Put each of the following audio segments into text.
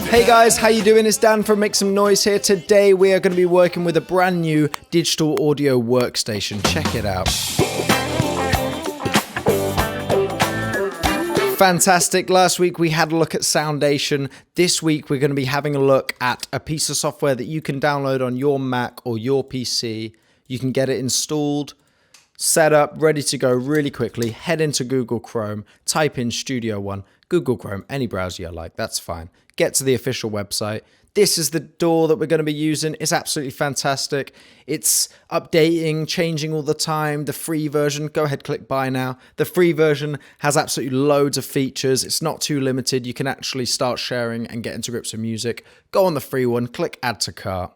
Hey guys, how you doing? It's Dan from Make Some Noise here. Today we are going to be working with a brand new digital audio workstation. Check it out. Fantastic. Last week we had a look at Soundation. This week we're going to be having a look at a piece of software that you can download on your Mac or your PC. You can get it installed, set up, ready to go really quickly. Head into Google Chrome, type in Studio One, Google Chrome, any browser you like, that's fine. Get to the official website. This is the DAW that we're going to be using. It's absolutely fantastic. It's updating, changing all the time. The free version, go ahead, click buy now. The free version has absolutely loads of features. It's not too limited. You can actually start sharing and get into grips with music. Go on the free one, click add to cart.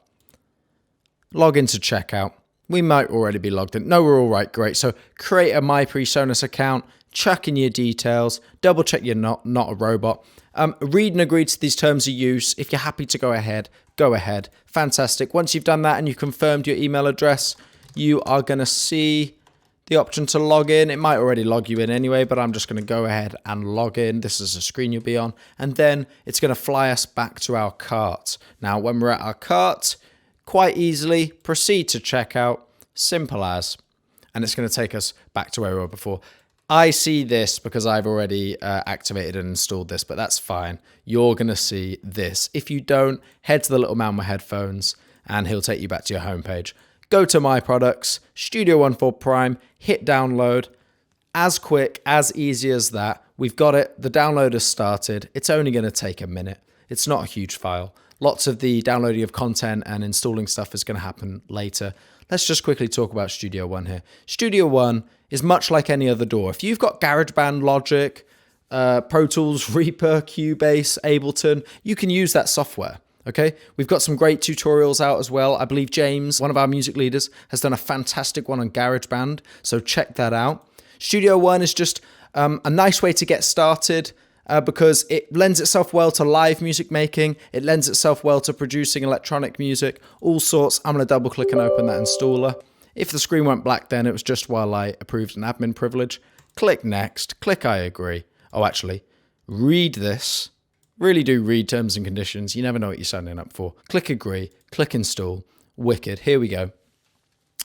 Log into checkout. We might already be logged in. No, we're all right, great. So create a My PreSonus account, chuck in your details, double check you're not a robot. Read and agree to these terms of use. If you're happy to go ahead, go ahead. Fantastic. Once you've done that and you've confirmed your email address, you are going to see the option to log in. It might already log you in anyway, but I'm just going to go ahead and log in. This is a screen you'll be on. And then it's going to fly us back to our cart. Now, when we're at our cart, quite easily proceed to checkout. Simple as. And it's going to take us back to where we were before. I see this because I've already activated and installed this, but that's fine. You're going to see this. If you don't, head to the little man with headphones and he'll take you back to your homepage. Go to My Products, Studio One for Prime, hit download. As quick, as easy as that. We've got it. The download has started. It's only going to take a minute. It's not a huge file. Lots of the downloading of content and installing stuff is going to happen later. Let's just quickly talk about Studio One here. Studio One is much like any other DAW. If you've got Garageband, Logic, Pro Tools, Reaper, Cubase, Ableton, you can use that software, okay? We've got some great tutorials out as well. I believe James, one of our music leaders, has done a fantastic one on Garageband, so check that out. Studio One is just a nice way to get started because it lends itself well to live music making. It lends itself well to producing electronic music, all sorts. I'm going to double click and open that installer. If the screen went black then, it was just while I approved an admin privilege. Click next, click I agree. Oh, actually, read this. Really do read terms and conditions. You never know what you're signing up for. Click agree, click install. Wicked, here we go.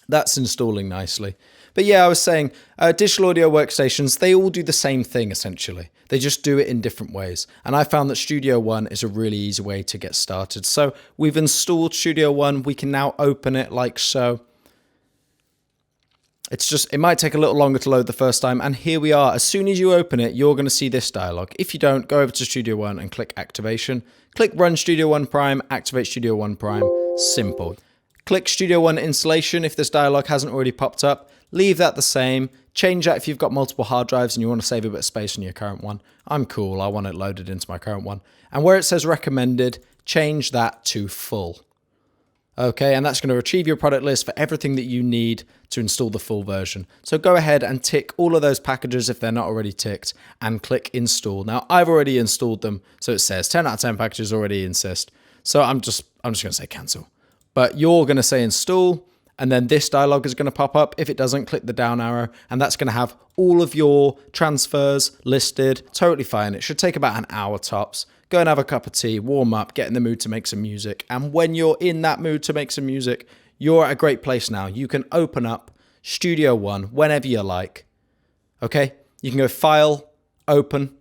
That's installing nicely. But yeah, I was saying, digital audio workstations, they all do the same thing essentially. They just do it in different ways. And I found that Studio One is a really easy way to get started. So we've installed Studio One. We can now open it like so. It might take a little longer to load the first time. And here we are. As soon as you open it, you're going to see this dialog. If you don't, go over to Studio One and click activation. Click run Studio One Prime, activate Studio One Prime. Simple. Click Studio One installation if this dialog hasn't already popped up. Leave that the same. Change that if you've got multiple hard drives and you want to save a bit of space on your current one. I'm cool. I want it loaded into my current one. And where it says recommended, change that to full. Okay, and that's going to retrieve your product list for everything that you need to install the full version. So go ahead and tick all of those packages if they're not already ticked and click install. Now, I've already installed them. So it says 10 out of 10 packages already insist. So I'm just going to say cancel. But you're going to say install, and then this dialog is going to pop up. If it doesn't, click the down arrow, and that's going to have all of your transfers listed. Totally fine. It should take about an hour tops. Go and have a cup of tea, warm up, get in the mood to make some music. And when you're in that mood to make some music, you're at a great place now. You can open up Studio One whenever you like. Okay? You can go File, Open.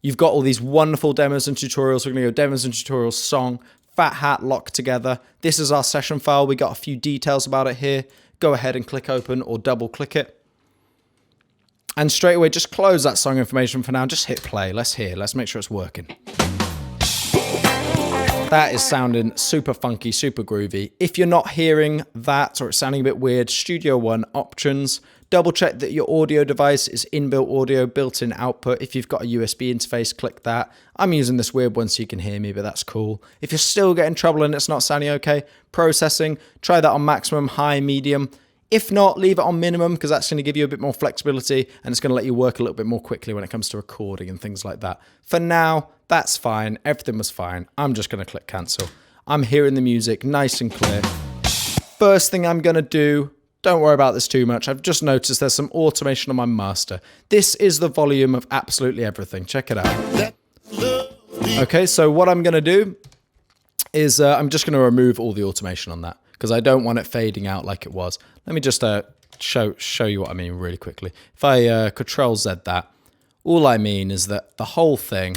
You've got all these wonderful demos and tutorials. We're going to go Demos and Tutorials, Song, Fat Hat locked together. This is our session file. We got a few details about it here. Go ahead and click open or double click it. And straight away, just close that song information for now. Just hit play. Let's hear. Let's make sure it's working. That is sounding super funky, super groovy. If you're not hearing that or it's sounding a bit weird, Studio One options. Double check that your audio device is inbuilt audio, built-in output. If you've got a USB interface, click that. I'm using this weird one so you can hear me, but that's cool. If you're still getting trouble and it's not sounding okay, processing, try that on maximum, high, medium. If not, leave it on minimum because that's going to give you a bit more flexibility and it's going to let you work a little bit more quickly when it comes to recording and things like that. For now, that's fine. Everything was fine. I'm just going to click cancel. I'm hearing the music nice and clear. First thing I'm going to do, don't worry about this too much. I've just noticed there's some automation on my master. This is the volume of absolutely everything. Check it out. Okay, so what I'm going to do is I'm just going to remove all the automation on that because I don't want it fading out like it was. Let me just show you what I mean really quickly. If I Control Z that, all I mean is that the whole thing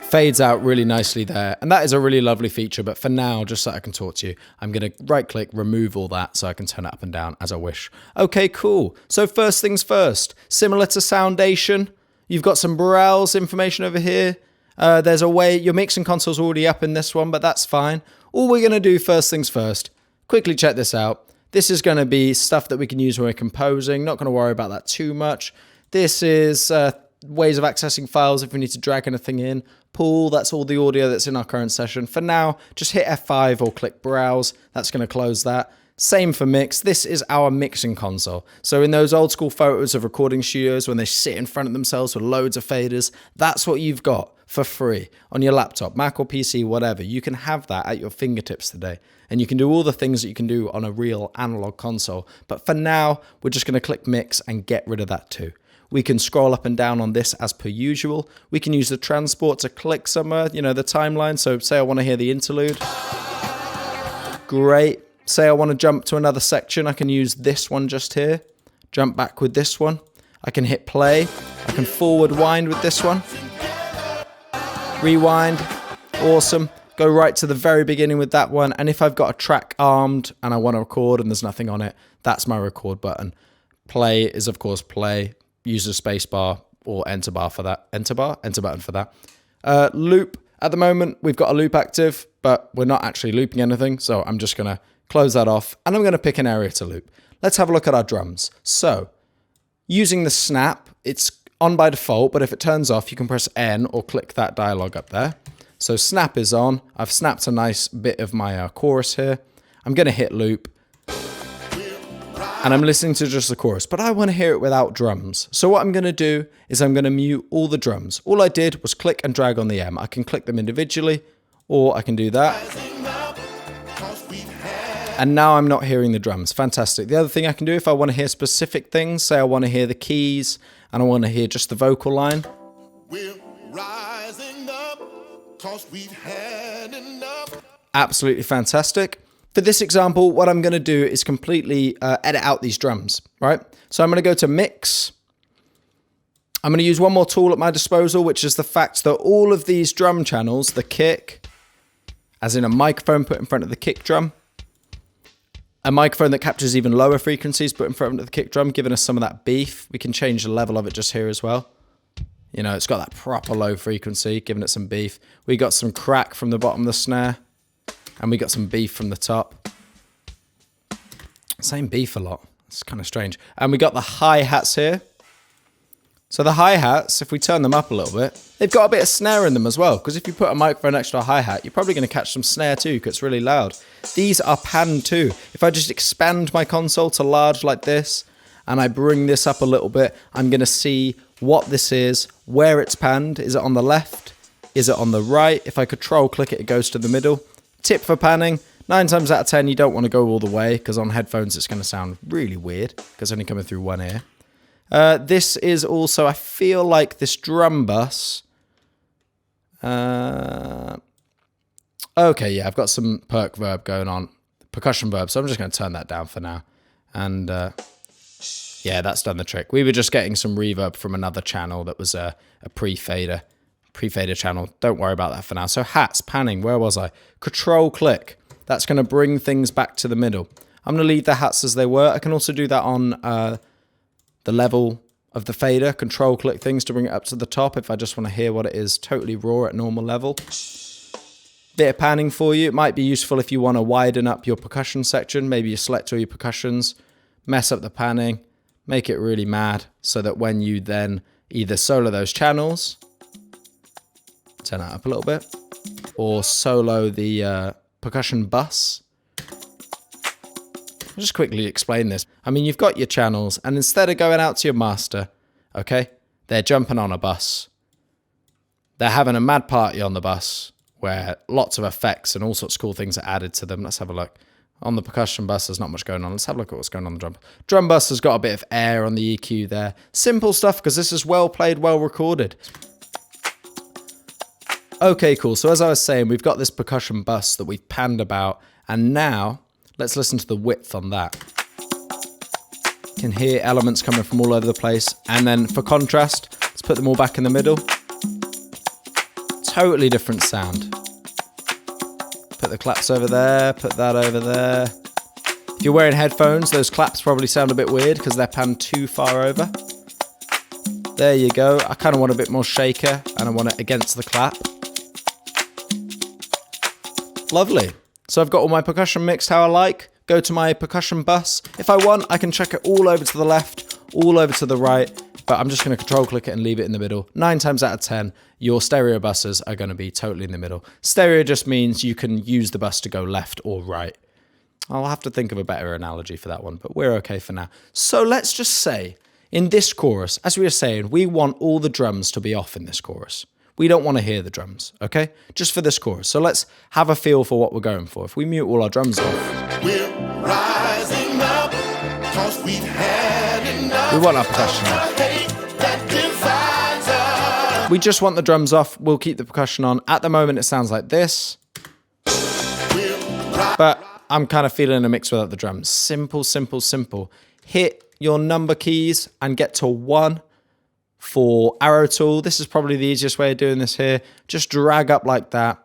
fades out really nicely there. And that is a really lovely feature. But for now, just so I can talk to you, I'm going to right click, remove all that so I can turn it up and down as I wish. Okay, cool. So first things first, similar to Soundation, you've got some browse information over here. There's a way, your mixing console's already up in this one, but that's fine. All we're going to do first things first, quickly check this out. This is going to be stuff that we can use when we're composing. Not going to worry about that too much. This is ways of accessing files if we need to drag anything in. Pull, that's all the audio that's in our current session. For now, just hit F5 or click Browse. That's going to close that. Same for mix. This is our mixing console. So in those old school photos of recording studios when they sit in front of themselves with loads of faders, that's what you've got for free on your laptop, Mac or PC, whatever. You can have that at your fingertips today. And you can do all the things that you can do on a real analog console. But for now, we're just going to click Mix and get rid of that too. We can scroll up and down on this as per usual. We can use the transport to click somewhere, you know, the timeline. So say I want to hear the interlude. Great. Say I want to jump to another section. I can use this one just here. Jump back with this one. I can hit play. I can forward wind with this one. Rewind. Awesome. Go right to the very beginning with that one. And if I've got a track armed and I want to record and there's nothing on it, that's my record button. Play is, of course, play. Use a space bar or enter bar for that. Enter button for that. Loop. At the moment, we've got a loop active, but we're not actually looping anything. So I'm just going to close that off and I'm going to pick an area to loop. Let's have a look at our drums. So using the snap, it's on by default, but if it turns off, you can press N or click that dialog up there. So snap is on. I've snapped a nice bit of my chorus here. I'm going to hit loop. And I'm listening to just the chorus, but I want to hear it without drums. So what I'm going to do is I'm going to mute all the drums. All I did was click and drag on the M. I can click them individually, or I can do that. And now I'm not hearing the drums. Fantastic. The other thing I can do if I want to hear specific things, say I want to hear the keys and I want to hear just the vocal line. We're rising up 'cause we've had enough. Absolutely fantastic. For this example, what I'm going to do is completely edit out these drums, right? So I'm going to go to Mix. I'm going to use one more tool at my disposal, which is the fact that all of these drum channels, the kick, as in a microphone put in front of the kick drum, a microphone that captures even lower frequencies put in front of the kick drum, giving us some of that beef. We can change the level of it just here as well. You know, it's got that proper low frequency, giving it some beef. We got some crack from the bottom of the snare. And we got some beef from the top. Same beef a lot. It's kind of strange. And we got the hi-hats here. So the hi-hats, if we turn them up a little bit, they've got a bit of snare in them as well. Because if you put a microphone next to a hi-hat, you're probably going to catch some snare too, because it's really loud. These are panned too. If I just expand my console to large like this, and I bring this up a little bit, I'm going to see what this is, where it's panned. Is it on the left? Is it on the right? If I control click it, it goes to the middle. Tip for panning, 9 times out of 10 you don't want to go all the way because on headphones it's going to sound really weird because it's only coming through one ear. This is also, I feel like this drum bus. Okay, yeah, I've got some perk verb going on, percussion verb, so I'm just going to turn that down for now. And yeah, that's done the trick. We were just getting some reverb from another channel that was a pre-fader channel. Don't worry about that for now. So hats, panning, where was I? Control click. That's going to bring things back to the middle. I'm going to leave the hats as they were. I can also do that on the level of the fader. Control click things to bring it up to the top if I just want to hear what it is totally raw at normal level. Bit of panning for you. It might be useful if you want to widen up your percussion section. Maybe you select all your percussions, mess up the panning, make it really mad so that when you then either solo those channels, turn that up a little bit, or solo the percussion bus. I'll just quickly explain this. I mean, you've got your channels, and instead of going out to your master, okay, they're jumping on a bus. They're having a mad party on the bus where lots of effects and all sorts of cool things are added to them. Let's have a look. On the percussion bus, there's not much going on. Let's have a look at what's going on the drum. Drum bus has got a bit of air on the EQ there. Simple stuff because this is well played, well recorded. Okay, cool. So as I was saying, we've got this percussion bus that we've panned about. And now, let's listen to the width on that. You can hear elements coming from all over the place. And then for contrast, let's put them all back in the middle. Totally different sound. Put the claps over there, put that over there. If you're wearing headphones, those claps probably sound a bit weird because they're panned too far over. There you go. I kind of want a bit more shaker and I want it against the clap. Lovely. So I've got all my percussion mixed how I like. Go to my percussion bus. If I want, I can check it all over to the left, all over to the right, but I'm just going to control click it and leave it in the middle. 9 times out of 10, your stereo buses are going to be totally in the middle. Stereo just means you can use the bus to go left or right. I'll have to think of a better analogy for that one, but we're okay for now. So let's just say, in this chorus, as we were saying, we want all the drums to be off in this chorus. We don't want to hear the drums, okay? Just for this chorus. So let's have a feel for what we're going for. If we mute all our drums off. We're rising up, 'cause we've had enough. We want our percussion off. We just want the drums off. We'll keep the percussion on. At the moment, it sounds like this. But I'm kind of feeling a mix without the drums. Simple, simple, simple. Hit your number keys and get to 1 for arrow tool. This is probably the easiest way of doing this here. Just drag up like that.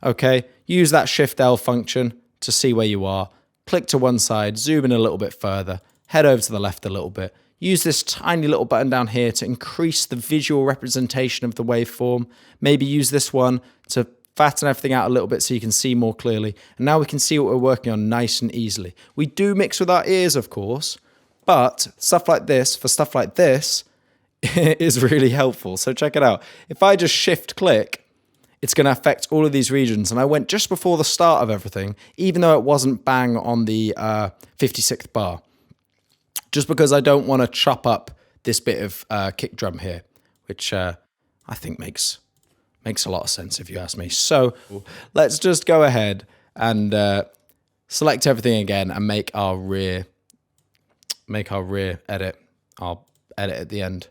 Okay. Use that Shift L function to see where you are. Click to one side, zoom in a little bit further, head over to the left a little bit. Use this tiny little button down here to increase the visual representation of the waveform. Maybe use this one to fatten everything out a little bit so you can see more clearly. And now we can see what we're working on nice and easily. We do mix with our ears, of course, but stuff like this, for stuff like this, is really helpful. So check it out. If I just shift click, it's going to affect all of these regions. And I went just before the start of everything, even though it wasn't bang on the 56th bar. Just because I don't want to chop up this bit of kick drum here, which I think makes a lot of sense if you ask me. So let's just go ahead and select everything again and make our rear edit. I'll edit at the end.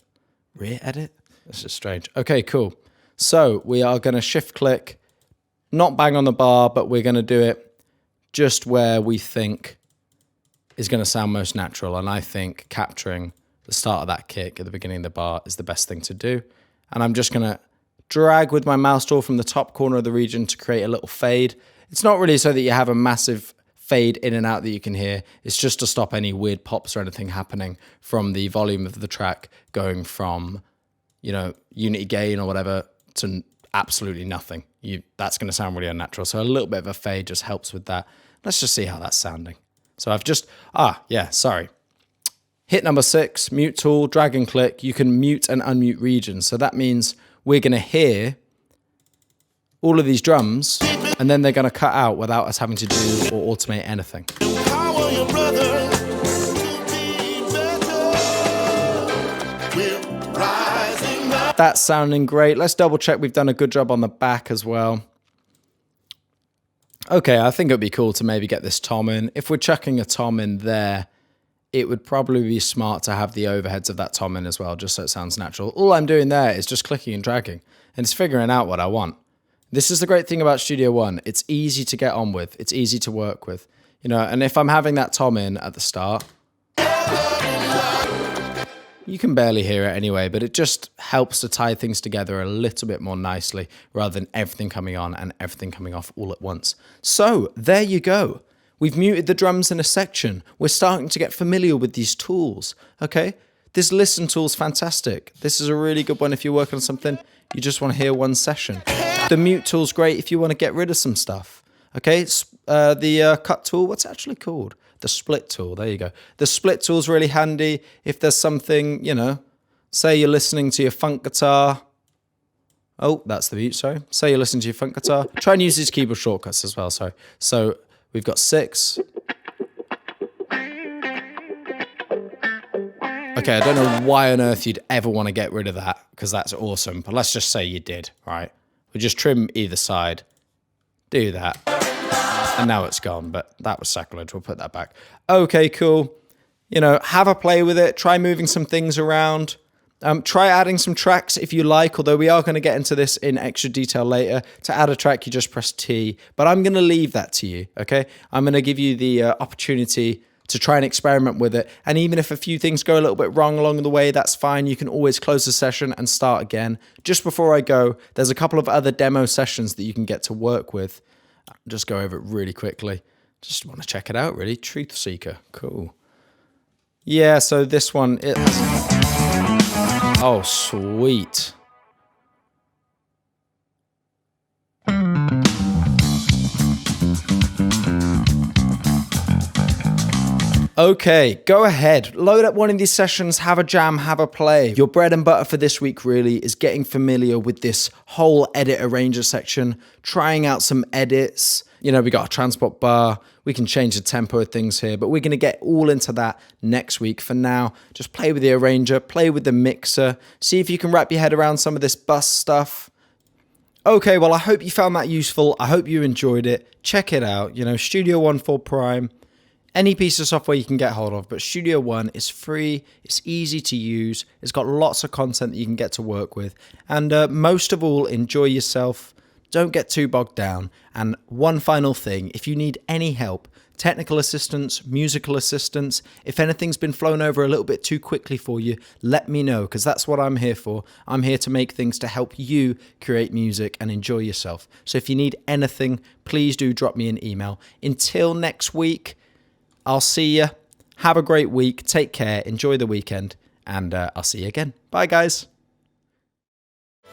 Rear edit? This is strange. Okay, cool. So we are going to shift click, not bang on the bar, but we're going to do it just where we think is going to sound most natural. And I think capturing the start of that kick at the beginning of the bar is the best thing to do. And I'm just going to drag with my mouse tool from the top corner of the region to create a little fade. It's not really so that you have a massive fade in and out that you can hear. It's just to stop any weird pops or anything happening from the volume of the track going from, you know, unity gain or whatever to absolutely nothing. That's going to sound really unnatural. So a little bit of a fade just helps with that. Let's just see how that's sounding. So I've just, hit number 6, mute tool, drag and click. You can mute and unmute regions. So that means we're going to hear all of these drums and then they're going to cut out without us having to do or automate anything. That's sounding great. Let's double check we've done a good job on the back as well. Okay, I think it'd be cool to maybe get this tom in. If we're chucking a tom in there, it would probably be smart to have the overheads of that tom in as well, just so it sounds natural. All I'm doing there is just clicking and dragging, and it's figuring out what I want. This is the great thing about Studio One. It's easy to get on with. It's easy to work with. You know, and if I'm having that tom in at the start, you can barely hear it anyway, but it just helps to tie things together a little bit more nicely rather than everything coming on and everything coming off all at once. So there you go. We've muted the drums in a section. We're starting to get familiar with these tools, okay? This listen tool's fantastic. This is a really good one if you're working on something you just want to hear one session. The mute tool's great if you want to get rid of some stuff, okay? The cut tool, what's it actually called? The split tool, there you go. The split tool's really handy if there's something, you know, say you're listening to your funk guitar. Oh, that's the mute, sorry. Say you're listening to your funk guitar. Try and use these keyboard shortcuts as well, sorry. So we've got 6. Okay, I don't know why on earth you'd ever want to get rid of that, because that's awesome. But let's just say you did, right? We just trim either side. Do that. And now it's gone, but that was sacrilege. We'll put that back. Okay, cool. You know, have a play with it. Try moving some things around. Try adding some tracks if you like, although we are going to get into this in extra detail later. To add a track, you just press T, but I'm going to leave that to you, okay? I'm going to give you the opportunity to try and experiment with it. And even if a few things go a little bit wrong along the way, that's fine. You can always close the session and start again. Just before I go, there's a couple of other demo sessions that you can get to work with. I'll just go over it really quickly. Just want to check it out, really. Truth Seeker, cool. Yeah, so this one, oh, sweet. Okay, go ahead. Load up one of these sessions, have a jam, have a play. Your bread and butter for this week really is getting familiar with this whole edit arranger section, trying out some edits. You know, we got a transport bar. We can change the tempo of things here, but we're going to get all into that next week. For now, just play with the arranger, play with the mixer, see if you can wrap your head around some of this bus stuff. Okay, well, I hope you found that useful. I hope you enjoyed it. Check it out. You know, Studio One for Prime. Any piece of software you can get hold of, but Studio One is free, it's easy to use, it's got lots of content that you can get to work with, and most of all, enjoy yourself, don't get too bogged down, and one final thing, if you need any help, technical assistance, musical assistance, if anything's been flown over a little bit too quickly for you, let me know, because that's what I'm here for. I'm here to make things to help you create music and enjoy yourself. So if you need anything, please do drop me an email. Until next week, I'll see you. Have a great week. Take care. Enjoy the weekend. And I'll see you again. Bye, guys.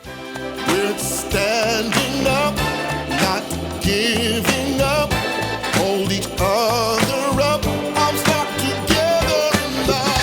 We're standing up, not giving up. Hold each other up. I'm stuck together in love.